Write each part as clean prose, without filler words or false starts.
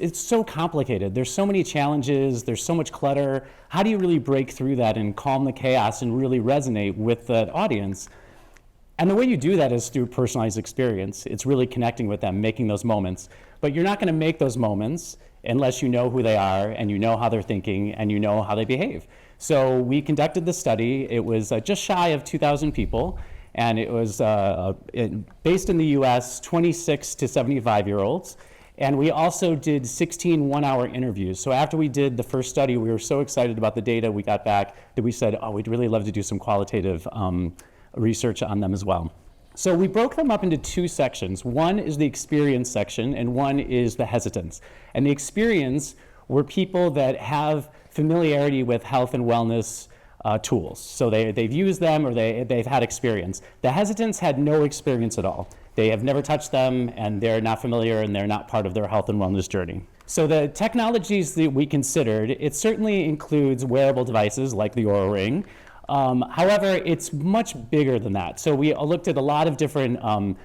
it's so complicated. There's so many challenges, there's so much clutter. How do you really break through that and calm the chaos and really resonate with the audience? And the way you do that is through personalized experience. It's really connecting with them, making those moments. But you're not going to make those moments unless you know who they are and you know how they're thinking and you know how they behave. So we conducted the study. It was just shy of 2,000 people, and it was based in the US, 26 to 75-year-olds. And we also did 16 one-hour interviews. So after we did the first study, we were so excited about the data we got back that we said, oh, we'd really love to do some qualitative research on them as well. So we broke them up into two sections. One is the experience section, and one is the hesitance. And the experience were people that have familiarity with health and wellness tools. So they've used them or they've had experience. The hesitants had no experience at all. They have never touched them, and they're not familiar, and they're not part of their health and wellness journey. So the technologies that we considered, it certainly includes wearable devices like the Oura Ring. However, it's much bigger than that. So we looked at a lot of different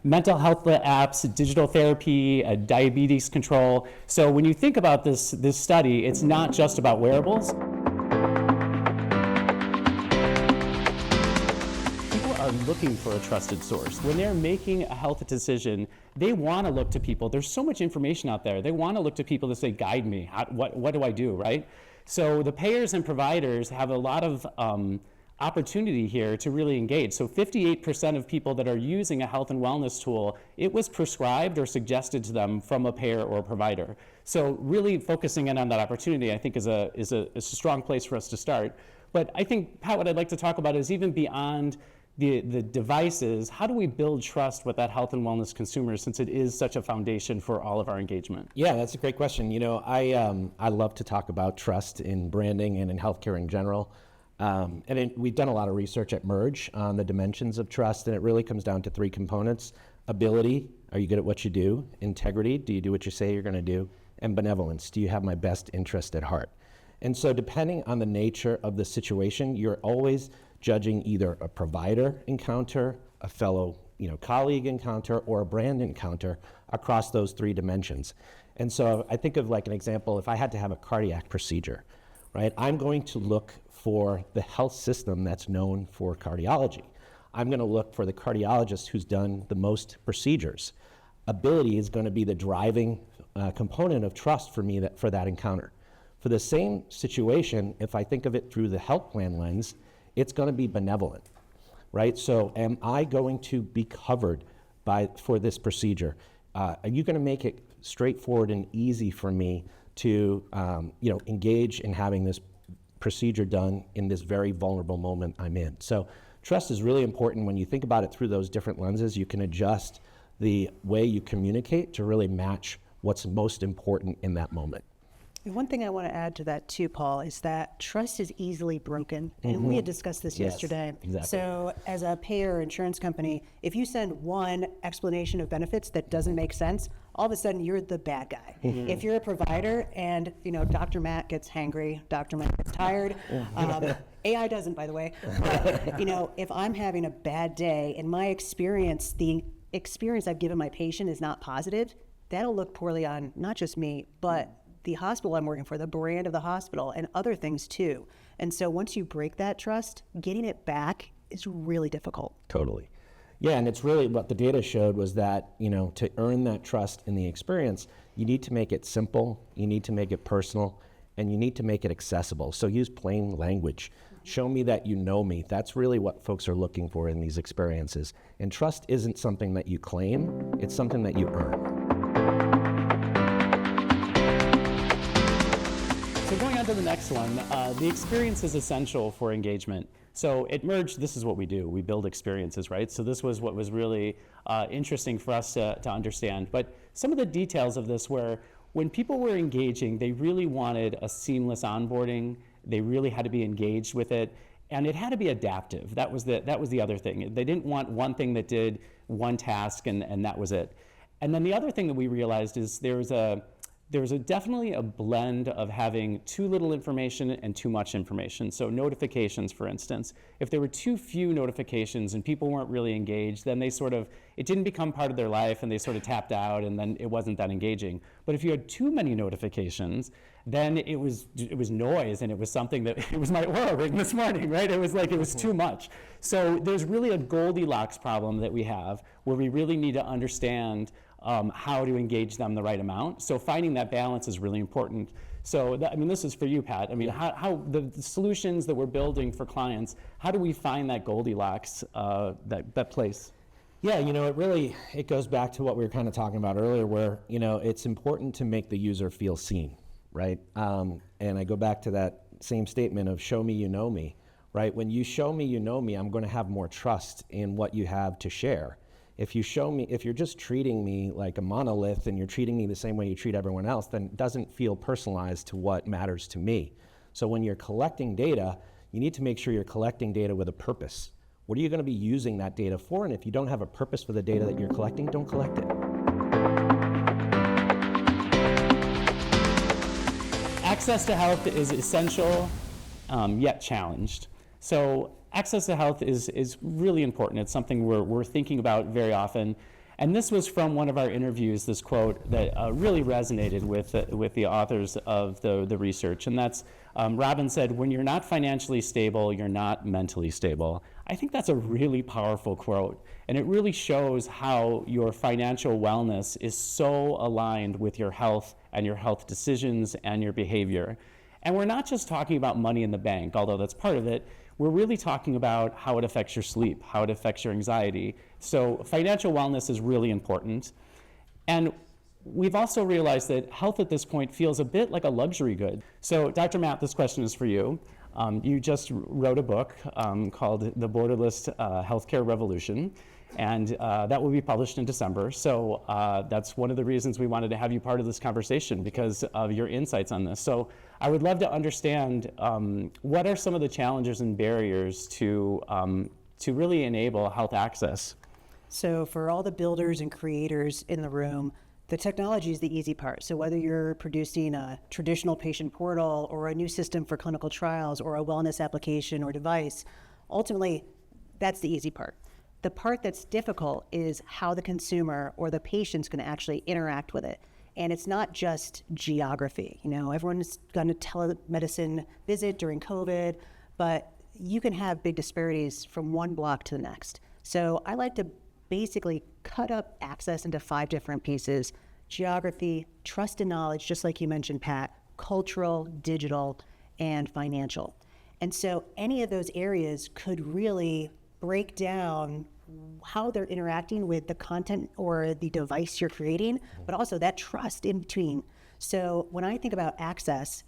mental health apps, digital therapy, diabetes control. So when you think about this study, it's not just about wearables. People are looking for a trusted source. When they're making a health decision, they want to look to people. There's so much information out there. They want to look to people to say, guide me. What do I do, right? So the payers and providers have a lot of opportunity here to really engage. So 58% of people that are using a health and wellness tool, it was prescribed or suggested to them from a payer or a provider. So really focusing in on that opportunity, I think is a strong place for us to start. But I think, Pat, what I'd like to talk about is even beyond the devices, how do we build trust with that health and wellness consumer, since it is such a foundation for all of our engagement? Yeah, that's a great question. You know, I love to talk about trust in branding and in healthcare in general. We've done a lot of research at Merge on the dimensions of trust, and it really comes down to three components: ability, are you good at what you do? Integrity, do you do what you say you're going to do? And benevolence, do you have my best interest at heart? And so depending on the nature of the situation, you're always judging either a provider encounter, a fellow colleague encounter, or a brand encounter across those three dimensions. And so I think of like an example, if I had to have a cardiac procedure, right? I'm going to look for the health system that's known for cardiology. I'm going to look for the cardiologist who's done the most procedures. Ability is going to be the driving component of trust for me for that encounter. For the same situation, if I think of it through the health plan lens, it's going to be benevolent, right? So am I going to be covered for this procedure? Are you going to make it straightforward and easy for me to engage in having this procedure done in this very vulnerable moment I'm in? So trust is really important. When you think about it through those different lenses, you can adjust the way you communicate to really match what's most important in that moment. One thing I want to add to that too, Paul, is that trust is easily broken. And we had discussed this yesterday. Exactly. So as a payer or insurance company, if you send one explanation of benefits that doesn't make sense, all of a sudden you're the bad guy. If you're a provider and Dr. Matt gets hangry, Dr. Matt gets tired, AI doesn't, by the way. If I'm having a bad day and my experience, the experience I've given my patient is not positive, that'll look poorly on not just me, but the hospital I'm working for, the brand of the hospital, and other things too. And so once you break that trust, getting it back is really difficult. Totally. Yeah, and it's really what the data showed was that, to earn that trust in the experience, you need to make it simple, you need to make it personal, and you need to make it accessible. So use plain language. Show me that you know me. That's really what folks are looking for in these experiences. And trust isn't something that you claim, it's something that you earn. So going on to the next one, the experience is essential for engagement. So at Merge, this is what we do. We build experiences, right? So this was what was really interesting for us to understand. But some of the details of this were, when people were engaging, they really wanted a seamless onboarding. They really had to be engaged with it. And it had to be adaptive. That was the other thing. They didn't want one thing that did one task and that was it. And then the other thing that we realized is there was there was definitely a blend of having too little information and too much information. So notifications, for instance, if there were too few notifications and people weren't really engaged, then it didn't become part of their life and they sort of tapped out, and then it wasn't that engaging. But if you had too many notifications, then it was noise, and it was something that, it was my Oura ring this morning, right? It was too much. So there's really a Goldilocks problem that we have, where we really need to understand how to engage them the right amount. So finding that balance is really important. So this is for you, Pat. How the solutions that we're building for clients, how do we find that Goldilocks, that place? Yeah, it goes back to what we were kind of talking about earlier, where, it's important to make the user feel seen, right? And I go back to that same statement of show me you know me, right? When you show me you know me, I'm going to have more trust in what you have to share. If you're just treating me like a monolith and you're treating me the same way you treat everyone else, then it doesn't feel personalized to what matters to me. So when you're collecting data, you need to make sure you're collecting data with a purpose. What are you going to be using that data for? And if you don't have a purpose for the data that you're collecting, don't collect it. Access to health is essential, yet challenged. So access to health is really important. It's something we're thinking about very often. And this was from one of our interviews, this quote that really resonated with the authors of the research. And that's, Robin said, when you're not financially stable, you're not mentally stable. I think that's a really powerful quote. And it really shows how your financial wellness is so aligned with your health and your health decisions and your behavior. And we're not just talking about money in the bank, although that's part of it. We're really talking about how it affects your sleep, how it affects your anxiety. So financial wellness is really important. And we've also realized that health at this point feels a bit like a luxury good. So Dr. Matt, this question is for you. You just wrote a book called The Borderless Healthcare Revolution, and that will be published in December. So that's one of the reasons we wanted to have you part of this conversation, because of your insights on this. So I would love to understand what are some of the challenges and barriers to really enable health access? So for all the builders and creators in the room, the technology is the easy part. So whether you're producing a traditional patient portal or a new system for clinical trials or a wellness application or device, ultimately, that's the easy part. The part that's difficult is how the consumer or the patient's going to actually interact with it. And it's not just geography. Everyone's gone to telemedicine visit during COVID, but you can have big disparities from one block to the next. So I like to basically cut up access into 5 different pieces: geography, trust and knowledge, just like you mentioned, Pat, cultural, digital, and financial. And so any of those areas could really break down how they're interacting with the content or the device you're creating, but also that trust in between. So when I think about access,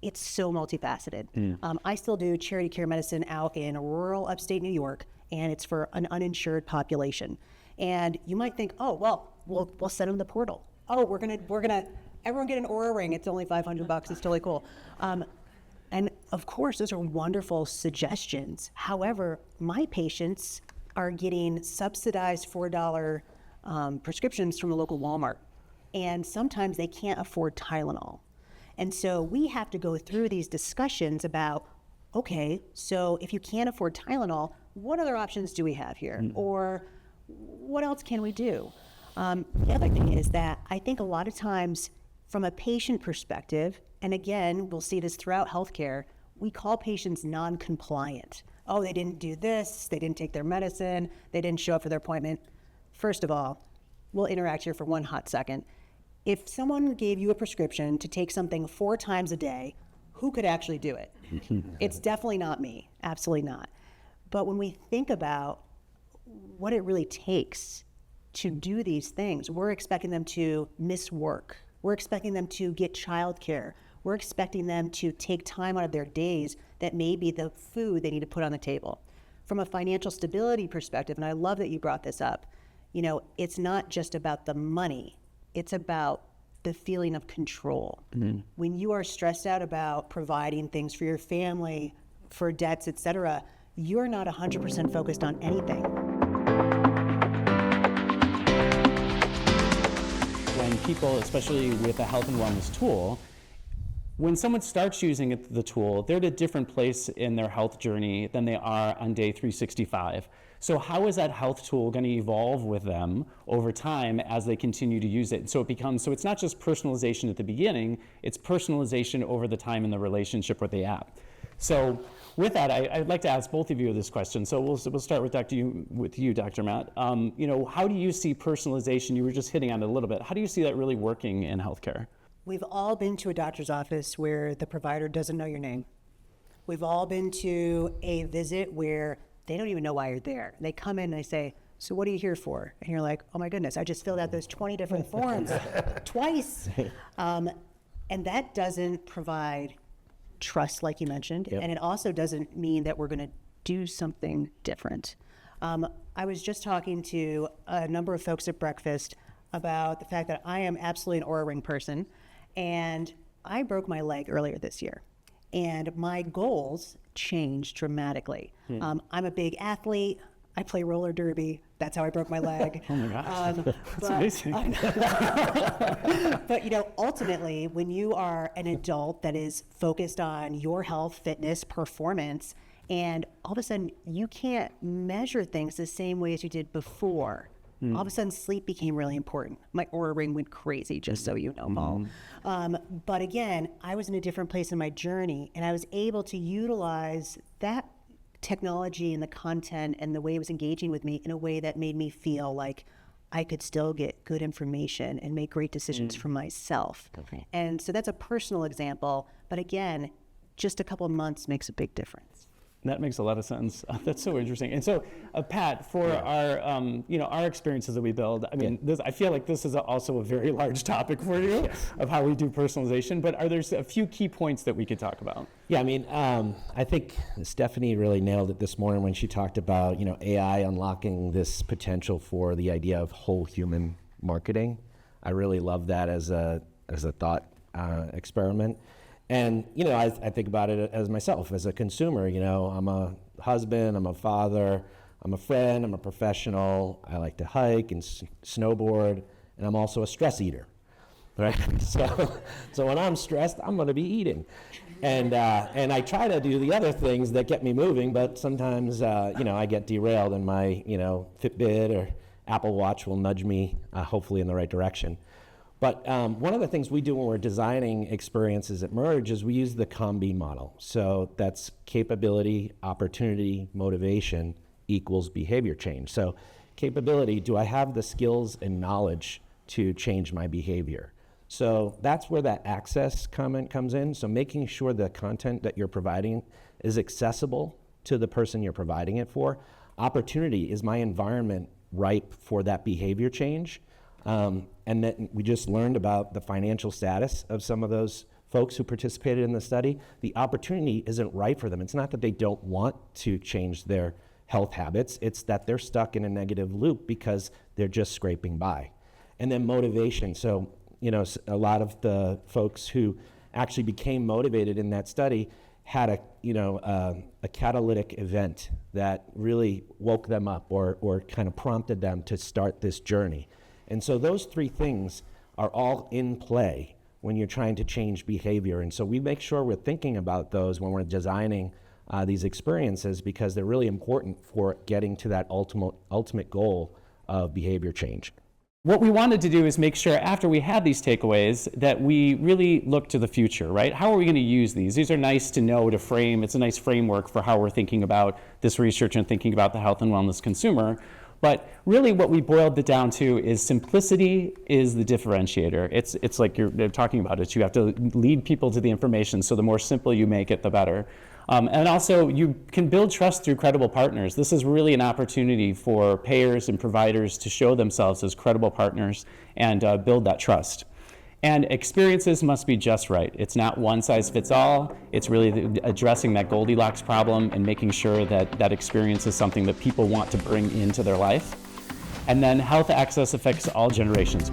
it's so multifaceted. I still do charity care medicine out in rural upstate New York, and it's for an uninsured population. And you might think, oh, well, we'll send them the portal. Oh, we're gonna everyone get an Oura ring. It's only $500. It's totally cool. And of course, those are wonderful suggestions. However, my patients are getting subsidized $4 prescriptions from the local Walmart, and sometimes they can't afford Tylenol. And so we have to go through these discussions about, okay, so if you can't afford Tylenol, what other options do we have here? Or what else can we do? The other thing is that I think a lot of times from a patient perspective, and again, we'll see this throughout healthcare, we call patients non-compliant. Oh, they didn't do this, they didn't take their medicine, they didn't show up for their appointment. First of all, we'll interact here for one hot second. If someone gave you a prescription to take something 4 times a day, who could actually do it? It's definitely not me, absolutely not. But when we think about what it really takes to do these things, we're expecting them to miss work. We're expecting them to get childcare. We're expecting them to take time out of their days that may be the food they need to put on the table. From a financial stability perspective, and I love that you brought this up, it's not just about the money. It's about the feeling of control. When you are stressed out about providing things for your family, for debts, et cetera, you're not 100% focused on anything. When people, especially with a health and wellness tool, when someone starts using the tool, they're at a different place in their health journey than they are on day 365. So how is that health tool going to evolve with them over time as they continue to use it? So it's not just personalization at the beginning, it's personalization over the time in the relationship with the app. So with that, I'd like to ask both of you this question. So we'll start with you, Dr. Matt. How do you see personalization? You were just hitting on it a little bit. How do you see that really working in healthcare? We've all been to a doctor's office where the provider doesn't know your name. We've all been to a visit where they don't even know why you're there. They come in and they say, so what are you here for? And you're like, oh my goodness, I just filled out those 20 different forms twice. And that doesn't provide trust, like you mentioned, Yep. and it also doesn't mean that we're going to do something different. I was just talking to a number of folks at breakfast about the fact that I am absolutely an Oura Ring person, and I broke my leg earlier this year, and my goals changed dramatically. I'm a big athlete. I play roller derby. That's how I broke my leg. Oh my gosh, that's amazing. But ultimately, when you are an adult that is focused on your health, fitness, performance, and all of a sudden you can't measure things the same way as you did before. All of a sudden, sleep became really important. My Oura Ring went crazy, just so you know, Paul. But again, I was in a different place in my journey, and I was able to utilize that technology and the content and the way it was engaging with me in a way that made me feel like I could still get good information and make great decisions for myself. Okay. And so that's a personal example, but again, just a couple of months makes a big difference. That makes a lot of sense. That's so interesting. And so, Pat, for our experiences that we build, I mean, I feel like this is also a very large topic for you of how we do personalization. But are there a few key points that we could talk about? Yeah, I mean, I think Stephanie really nailed it this morning when she talked about, AI unlocking this potential for the idea of whole human marketing. I really love that as a thought experiment. And, I think about it as myself, as a consumer. I'm a husband, I'm a father, I'm a friend, I'm a professional. I like to hike and snowboard, and I'm also a stress eater, right? So when I'm stressed, I'm going to be eating. And I try to do the other things that get me moving, but sometimes, I get derailed, and my, Fitbit or Apple Watch will nudge me, hopefully in the right direction. But one of the things we do when we're designing experiences at Merge is we use the COM-B model. So that's capability, opportunity, motivation equals behavior change. So capability, do I have the skills and knowledge to change my behavior? So that's where that access comment comes in. So making sure the content that you're providing is accessible to the person you're providing it for. Opportunity, is my environment ripe for that behavior change? And then we just learned about the financial status of some of those folks who participated in the study. The opportunity isn't right for them. It's not that they don't want to change their health habits. It's that they're stuck in a negative loop because they're just scraping by. And then motivation. So, a lot of the folks who actually became motivated in that study had a catalytic event that really woke them up or kind of prompted them to start this journey. And so those three things are all in play when you're trying to change behavior. And so we make sure we're thinking about those when we're designing these experiences, because they're really important for getting to that ultimate goal of behavior change. What we wanted to do is make sure after we had these takeaways that we really look to the future, right? How are we going to use these? These are nice to know, to frame. It's a nice framework for how we're thinking about this research and thinking about the health and wellness consumer. But really what we boiled it down to is simplicity is the differentiator. It's like you're talking about it. You have to lead people to the information, so the more simple you make it, the better. And also, you can build trust through credible partners. This is really an opportunity for payers and providers to show themselves as credible partners and build that trust. And experiences must be just right. It's not one size fits all. It's really addressing that Goldilocks problem and making sure that that experience is something that people want to bring into their life. And then health access affects all generations.